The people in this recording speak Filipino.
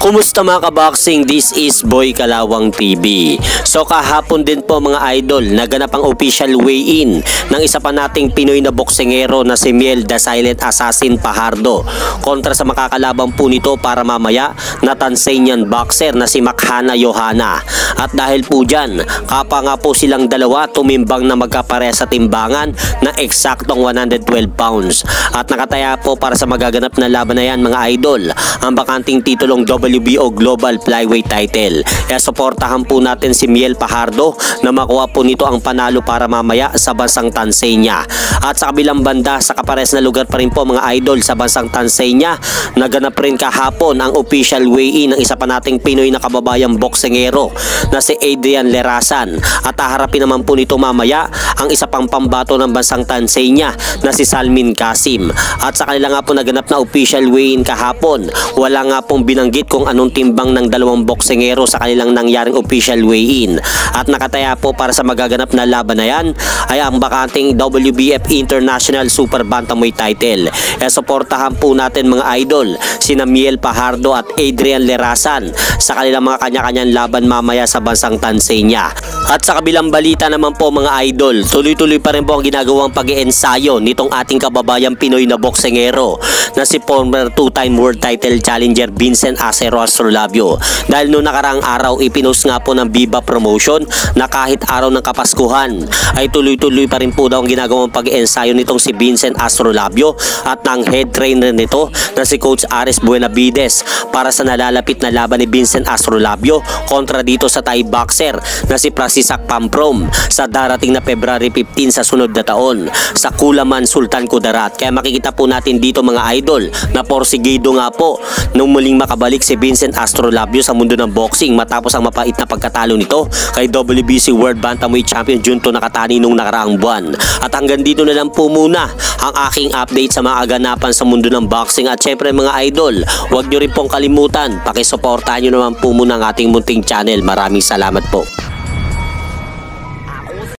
Kumusta mga kaboxing? This is Boy Kalawang TV. So kahapon din po mga idol, naganap ang official weigh-in ng isa pa nating Pinoy na boksingero na si Miel the Silent Assassin Fajardo kontra sa makakalaban po nito para mamaya na Tanzanian boxer na si Makhana Johanna. At dahil po dyan, kapwa nga po silang dalawa tumimbang na magkapare sa timbangan na eksaktong 112 pounds. At nakataya po para sa magaganap na laban na yan mga idol, ang bakanting titulong WBO Global Flyweight title. Kaya suportahan po natin si Miel Fajardo na makuha po nito ang panalo para mamaya sa bansang Tanzania. At sa kabilang banda, sa kapares na lugar pa rin po mga idol sa bansang Tanzania, naganap rin kahapon ang official weigh-in ng isa pa nating Pinoy na kababayang boksingero na si Adrian Lerasan. At haharapin naman po nito mamaya ang isa pang pambato ng bansang Tanzania na si Salmin Kasim. At sa kanila nga po naganap na official weigh-in kahapon, wala nga pong binanggit kung anong timbang ng dalawang boksingero sa kanilang nangyaring official weigh-in. At nakataya po para sa magaganap na laban na yan ay ang bakanting WBF International Super Bantamweight title. Suportahan po natin mga idol sina Miel Fajardo at Adrian Lerasan sa kanilang mga kanya-kanyang laban mamaya sa bansang Tanzania. At sa kabilang balita naman po mga idol, tuloy-tuloy pa rin po ang ginagawang pag-iensayo nitong ating kababayang Pinoy na boksingero na si former two-time world title challenger Vincent Acero Astrolabio. Dahil noong nakaraang araw ipinost nga po ng Viva Promotion na kahit araw ng Kapaskuhan ay tuloy-tuloy pa rin po daw ang ginagawang pag-iensayo nitong si Vincent Astrolabio at ng head trainer nito na si Coach Aris Buenavides para sa nalalapit na laban ni Vincent Astrolabio kontra dito sa Thai boxer na si Prasisak Pamprom sa darating na February 15 sa sunod na taon sa Kulaman, Sultan Kudarat. Kaya makikita po natin dito mga idol na porsigido nga po nung muling makabalik si Vincent Astrolabio sa mundo ng boxing matapos ang mapait na pagkatalo nito kay WBC World Bantamweight Champion Junto Nakatani nung nakaraang buwan. At hanggang dito na lang po muna ang aking update sa mga aganapan sa mundo ng boxing. At syempre mga idol, huwag nyo rin pong kalimutan, pakisuportahan nyo naman po muna ang ating munting channel. Maraming salamat po.